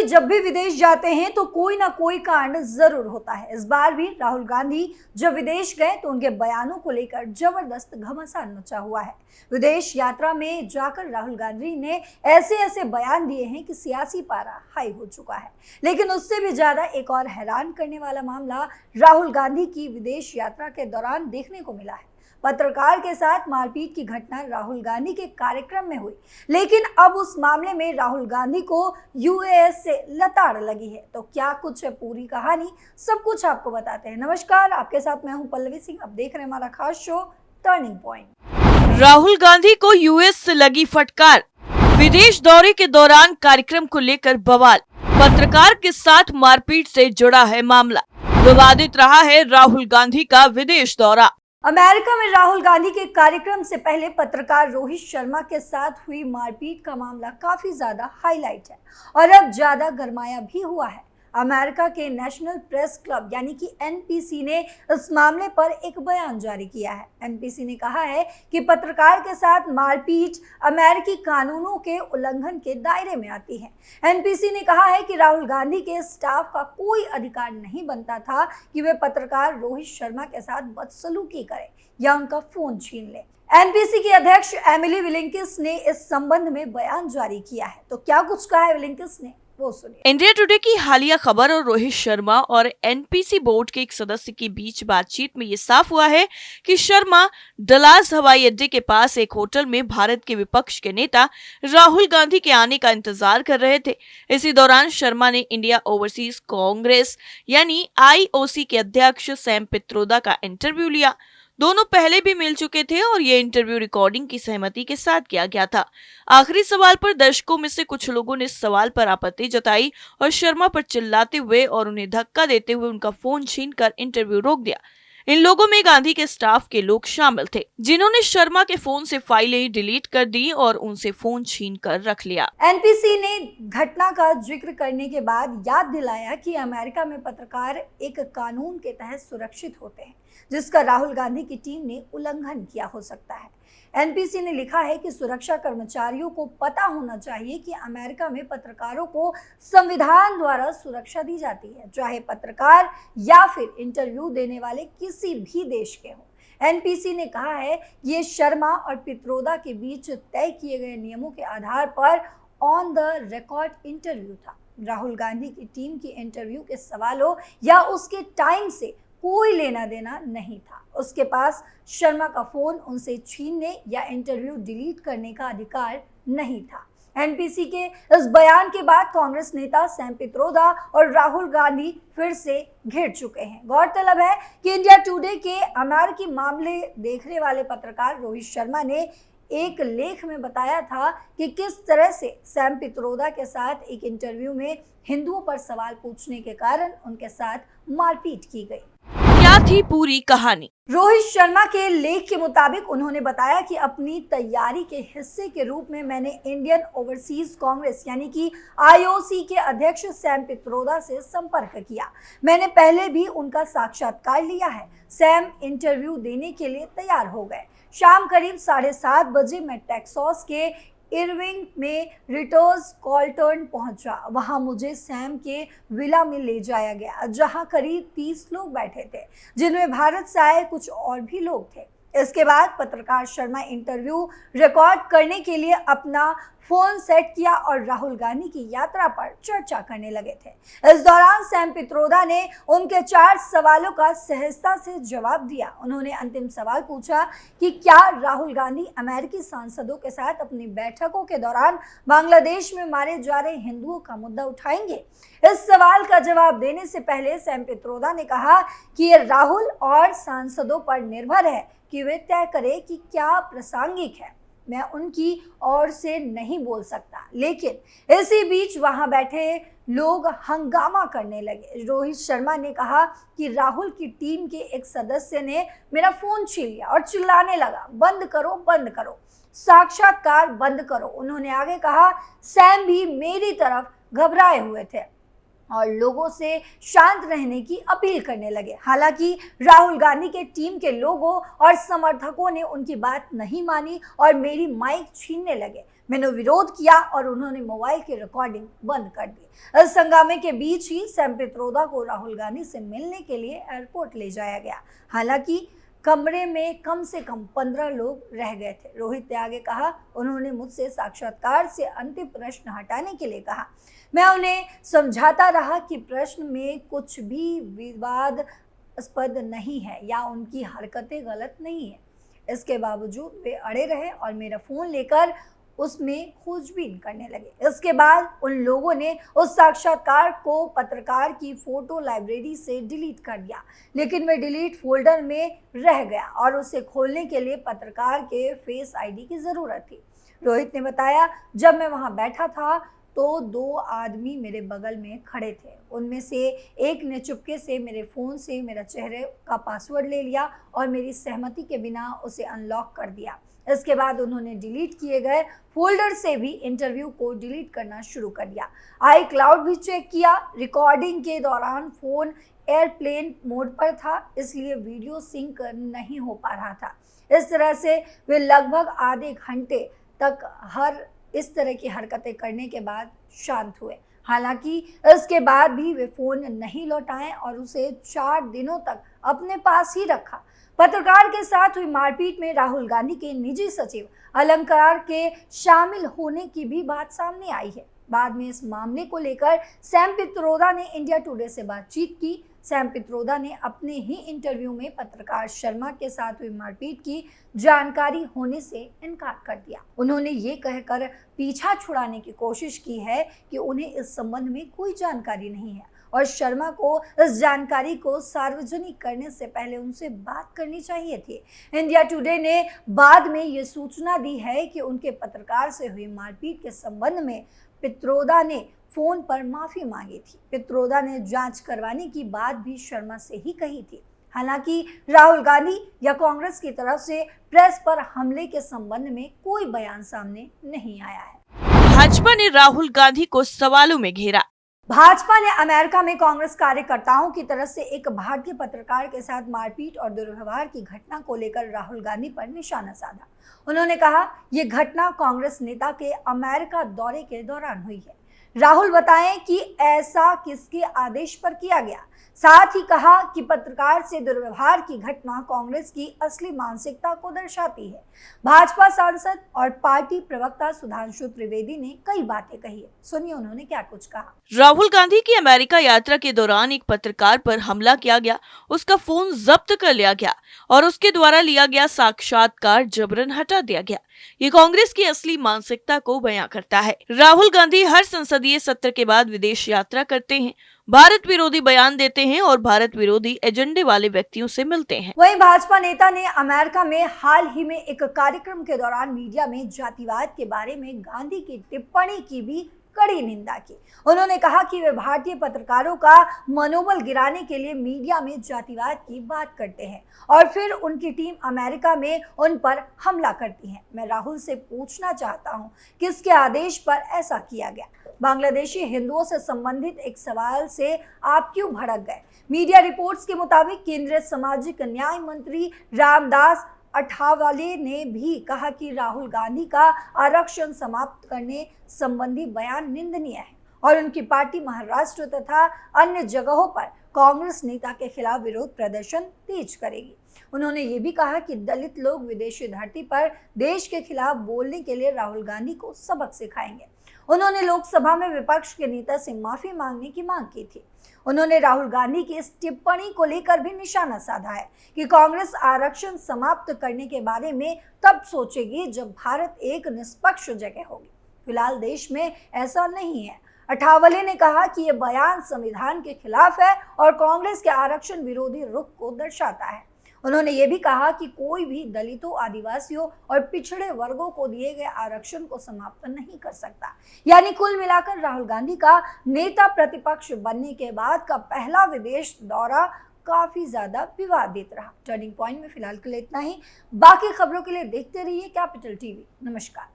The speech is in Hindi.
जब भी विदेश जाते हैं तो कोई ना कोई कांड जरूर होता है। इस बार भी राहुल गांधी जब विदेश गए तो उनके बयानों को लेकर जबरदस्त घमासान मचा हुआ है। विदेश यात्रा में जाकर राहुल गांधी ने ऐसे ऐसे बयान दिए हैं कि सियासी पारा हाई हो चुका है। लेकिन उससे भी ज्यादा एक और हैरान करने वाला मामला राहुल गांधी की विदेश यात्रा के दौरान देखने को मिला है। पत्रकार के साथ मारपीट की घटना राहुल गांधी के कार्यक्रम में हुई, लेकिन अब उस मामले में राहुल गांधी को यूएस से लताड़ लगी है। तो क्या कुछ है पूरी कहानी, सब कुछ आपको बताते हैं। नमस्कार, आपके साथ मैं हूं पल्लवी सिंह। अब देख रहे हैं हमारा खास show turning point. Rahul Gandhi को यूएस से लगी फटकार, विदेश दौरे के दौरान कार्यक्रम को लेकर बवाल, पत्रकार के साथ मारपीट से जुड़ा है मामला। विवादित रहा है राहुल गांधी का विदेश दौरा। अमेरिका में राहुल गांधी के कार्यक्रम से पहले पत्रकार रोहित शर्मा के साथ हुई मारपीट का मामला काफी ज्यादा हाईलाइट है और अब ज्यादा गरमाया भी हुआ है। अमेरिका के नेशनल प्रेस क्लब यानी कि एनपीसी ने इस मामले पर एक बयान जारी किया है। एनपीसी ने कहा है कि पत्रकार के साथ मारपीट अमेरिकी कानूनों के उल्लंघन के दायरे में आती है। एनपीसी ने कहा है कि राहुल गांधी के स्टाफ का कोई अधिकार नहीं बनता था कि वे पत्रकार रोहित शर्मा के साथ बदसलूकी करें या उनका फोन छीन ले। एनपीसी की अध्यक्ष एमिली विलिंकिस ने इस संबंध में बयान जारी किया है। तो क्या कुछ कहा है विलिंकिस ने, वो सुनिए। इंडिया टुडे की हालिया खबर और रोहित शर्मा और एनपीसी बोर्ड के एक सदस्य के बीच बातचीत में ये साफ हुआ है कि शर्मा डलास हवाई अड्डे के पास एक होटल में भारत के विपक्ष के नेता राहुल गांधी के आने का इंतजार कर रहे थे। इसी दौरान शर्मा ने इंडिया ओवरसीज कांग्रेस यानी आईओसी के अध्यक्ष सैम पित्रोदा का इंटरव्यू लिया। दोनों पहले भी मिल चुके थे और ये इंटरव्यू रिकॉर्डिंग की सहमति के साथ किया गया था। आखिरी सवाल पर दर्शकों में से कुछ लोगों ने सवाल पर आपत्ति जताई और शर्मा पर चिल्लाते हुए और उन्हें धक्का देते हुए उनका फोन छीनकर इंटरव्यू रोक दिया। इन लोगों में गांधी के स्टाफ के लोग शामिल थे, जिन्होंने शर्मा के फोन से फाइलें डिलीट कर दी और उनसे फोन छीन कर रख लिया। एनपीसी ने घटना का जिक्र करने के बाद याद दिलाया कि अमेरिका में पत्रकार एक कानून के तहत सुरक्षित होते हैं, जिसका राहुल गांधी की टीम ने उल्लंघन किया हो सकता है। एनपीसी ने लिखा है कि सुरक्षा कर्मचारियों को पता होना चाहिए कि अमेरिका में पत्रकारों को संविधान द्वारा सुरक्षा दी जाती है, चाहे पत्रकार या फिर इंटरव्यू देने वाले किसी भी देश के हों। एनपीसी ने कहा है कि ये शर्मा और पित्रोदा के बीच तय किए गए नियमों के आधार पर ऑन द रिकॉर्ड इंटरव्यू था। राहुल गांधी की टीम की इंटरव्यू के सवालों या उसके टाइम से कोई लेना देना नहीं था। उसके पास शर्मा का फोन उनसे छीनने या इंटरव्यू डिलीट करने का अधिकार नहीं था। एनपीसी के इस बयान के बाद कांग्रेस नेता सैम पित्रोदा और राहुल गांधी फिर से घिर चुके हैं। गौरतलब है कि इंडिया टुडे के अमेरिकी मामले देखने वाले पत्रकार रोहित शर्मा ने एक लेख में बताया था कि किस तरह से सैम पित्रोदा के साथ एक इंटरव्यू में हिंदुओं पर सवाल पूछने के कारण उनके साथ मारपीट की गई। क्या थी पूरी कहानी? रोहित शर्मा के लेख के मुताबिक उन्होंने बताया कि अपनी तैयारी के हिस्से के रूप में मैंने इंडियन ओवरसीज कांग्रेस यानी कि आईओसी के अध्यक्ष सैम पित्रोदा से संपर्क किया। मैंने पहले भी उनका साक्षात्कार लिया है। सैम इंटरव्यू देने के लिए तैयार हो गए। शाम करीब 7:30 बजे मैं टेक्सास के इरविंग में रिटर्स कॉल्टर्न पहुंचा। वहां मुझे सैम के विला में ले जाया गया, जहां करीब 30 लोग बैठे थे, जिनमें भारत से आए कुछ और भी लोग थे। इसके बाद पत्रकार शर्मा इंटरव्यू रिकॉर्ड करने के लिए अपना फोन सेट किया और राहुल गांधी की यात्रा पर चर्चा करने लगे थे। इस दौरान सैम पित्रोदा ने उनके 4 सवालों का सहजता से जवाब दिया। उन्होंने अंतिम सवाल पूछा कि क्या राहुल गांधी अमेरिकी सांसदों के साथ अपनी बैठकों के दौरान बांग्लादेश में मारे जा रहे हिंदुओं का मुद्दा उठाएंगे। इस सवाल का जवाब देने से पहले सैम पित्रोदा ने कहा कि ये राहुल और सांसदों पर निर्भर है कि वे तय करें कि क्या प्रासंगिक है। मैं उनकी ओर से नहीं बोल सकता। लेकिन इसी बीच वहां बैठे लोग हंगामा करने लगे। रोहित शर्मा ने कहा कि राहुल की टीम के एक सदस्य ने मेरा फोन छीन लिया और चिल्लाने लगा, बंद करो, बंद करो, साक्षात्कार बंद करो। उन्होंने आगे कहा, सैम भी मेरी तरफ घबराए हुए थे और लोगों से शांत रहने की अपील करने लगे। हालांकि राहुल गांधी के टीम के लोगों और समर्थकों ने उनकी बात नहीं मानी और मेरी माइक छीनने लगे। मैंने विरोध किया और उन्होंने मोबाइल की रिकॉर्डिंग बंद कर दी। इस हंगामे के बीच ही सैम पित्रोदा को राहुल गांधी से मिलने के लिए एयरपोर्ट ले जाया गया। हालांकि कमरे में कम से कम 15 लोग रह गए थे। रोहित ने आगे कहा, उन्होंने मुझसे साक्षात्कार से अंतिम प्रश्न हटाने के लिए कहा। मैं उन्हें समझाता रहा कि प्रश्न में कुछ भी विवादास्पद नहीं है या उनकी हरकतें गलत नहीं है। इसके बावजूद वे अड़े रहे और मेरा फ़ोन लेकर उसमें खोजबीन करने लगे। इसके बाद उन लोगों ने उस साक्षात्कार को पत्रकार की फोटो लाइब्रेरी से डिलीट कर दिया, लेकिन वह डिलीट फोल्डर में रह गया और उसे खोलने के लिए पत्रकार के फेस आईडी की ज़रूरत थी। रोहित ने बताया, जब मैं वहां बैठा था तो 2 आदमी मेरे बगल में खड़े थे। उनमें से एक ने चुपके से मेरे फ़ोन से मेरा चेहरे का पासवर्ड ले लिया और मेरी सहमति के बिना उसे अनलॉक कर दिया। इसके बाद उन्होंने डिलीट किए गए फोल्डर से भी इंटरव्यू को डिलीट करना शुरू कर दिया। iCloud भी चेक किया। रिकॉर्डिंग के दौरान फ़ोन एयरप्लेन मोड पर था, इसलिए वीडियो सिंक नहीं हो पा रहा था। इस तरह से वे लगभग आधे घंटे तक इस तरह की हरकतें करने के बाद शांत हुए। हालांकि इसके बाद भी वे फ़ोन नहीं लौटाएं और उसे 4 दिनों तक अपने पास ही रखा। पत्रकार के साथ हुई मारपीट में राहुल गांधी के निजी सचिव अलंकार के शामिल होने की भी बात सामने आई है। बाद में इस मामले को लेकर सैम पित्रोदा ने इंडिया टुडे से बातचीत की। सैम पित्रोदा ने अपने ही इंटरव्यू में पत्रकार शर्मा के साथ हुई मारपीट की जानकारी होने से इनकार कर दिया। उन्होंने ये कहकर पीछा छुड़ाने की कोशिश की है कि उन्हें इस संबंध में कोई जानकारी नहीं है और शर्मा को इस जानकारी को सार्वजनिक करने से पहले उनसे बात करनी चाहिए थी। इंडिया टुडे ने बाद में ये सूचना दी है कि उनके पत्रकार से हुई मारपीट के संबंध में पित्रोदा ने फोन पर माफी मांगी थी। पित्रोदा ने जांच करवाने की बात भी शर्मा से ही कही थी। हालांकि राहुल गांधी या कांग्रेस की तरफ से प्रेस पर हमले के संबंध में कोई बयान सामने नहीं आया है। भाजपा ने राहुल गांधी को सवालों में घेरा। भाजपा ने अमेरिका में कांग्रेस कार्यकर्ताओं की तरफ से एक भारतीय पत्रकार के साथ मारपीट और दुर्व्यवहार की घटना को लेकर राहुल गांधी पर निशाना साधा। उन्होंने कहा, ये घटना कांग्रेस नेता के अमेरिका दौरे के दौरान हुई है। राहुल बताएं कि ऐसा किसके आदेश पर किया गया। साथ ही कहा कि पत्रकार से दुर्व्यवहार की घटना कांग्रेस की असली मानसिकता को दर्शाती है। भाजपा सांसद और पार्टी प्रवक्ता सुधांशु त्रिवेदी ने कई बातें कही है। सुनिए उन्होंने क्या कुछ कहा। राहुल गांधी की अमेरिका यात्रा के दौरान एक पत्रकार पर हमला किया गया, उसका फोन जब्त कर लिया गया और उसके द्वारा लिया गया साक्षात्कार जबरन हटा दिया गया। ये कांग्रेस की असली मानसिकता को बयां करता है। राहुल गांधी हर संसदीय सत्र के बाद विदेश यात्रा करते हैं, भारत विरोधी बयान देते हैं और भारत विरोधी एजेंडे वाले व्यक्तियों से मिलते हैं। वहीं भाजपा नेता ने अमेरिका में हाल ही में एक कार्यक्रम के दौरान मीडिया में जातिवाद के बारे में गांधी की टिप्पणी की भी कड़ी निंदा की। उन्होंने कहा कि वे भारतीय पत्रकारों का मनोबल गिराने के लिए मीडिया में जातिवाद की बात करते हैं और फिर उनकी टीम अमेरिका में उन पर हमला करती है। मैं राहुल से पूछना चाहता हूं, किसके आदेश पर ऐसा किया गया? बांग्लादेशी हिंदुओं से संबंधित एक सवाल से आप क्यों भड़क गए? मीडिया रिपोर्ट्स के मुताबिक केंद्रीय सामाजिक न्याय मंत्री रामदास अठावले ने भी कहा कि राहुल गांधी का आरक्षण समाप्त करने संबंधी बयान निंदनीय है और उनकी पार्टी महाराष्ट्र तथा अन्य जगहों पर कांग्रेस नेता के खिलाफ विरोध प्रदर्शन तेज करेगी। उन्होंने ये भी कहा कि दलित लोग विदेशी धरती पर देश के खिलाफ बोलने के लिए राहुल गांधी को सबक सिखाएंगे। उन्होंने लोकसभा में विपक्ष के नेता से माफी मांगने की मांग की थी। उन्होंने राहुल गांधी की इस टिप्पणी को लेकर भी निशाना साधा है कि कांग्रेस आरक्षण समाप्त करने के बारे में तब सोचेगी जब भारत एक निष्पक्ष जगह होगी। फिलहाल देश में ऐसा नहीं है। अठावले ने कहा कि यह बयान संविधान के खिलाफ है और कांग्रेस के आरक्षण विरोधी रुख को दर्शाता है। उन्होंने ये भी कहा कि कोई भी दलितों, आदिवासियों और पिछड़े वर्गों को दिए गए आरक्षण को समाप्त नहीं कर सकता। यानी कुल मिलाकर राहुल गांधी का नेता प्रतिपक्ष बनने के बाद का पहला विदेश दौरा काफी ज्यादा विवादित रहा। टर्निंग पॉइंट में फिलहाल के लिए इतना ही। बाकी खबरों के लिए देखते रहिए कैपिटल टीवी। नमस्कार।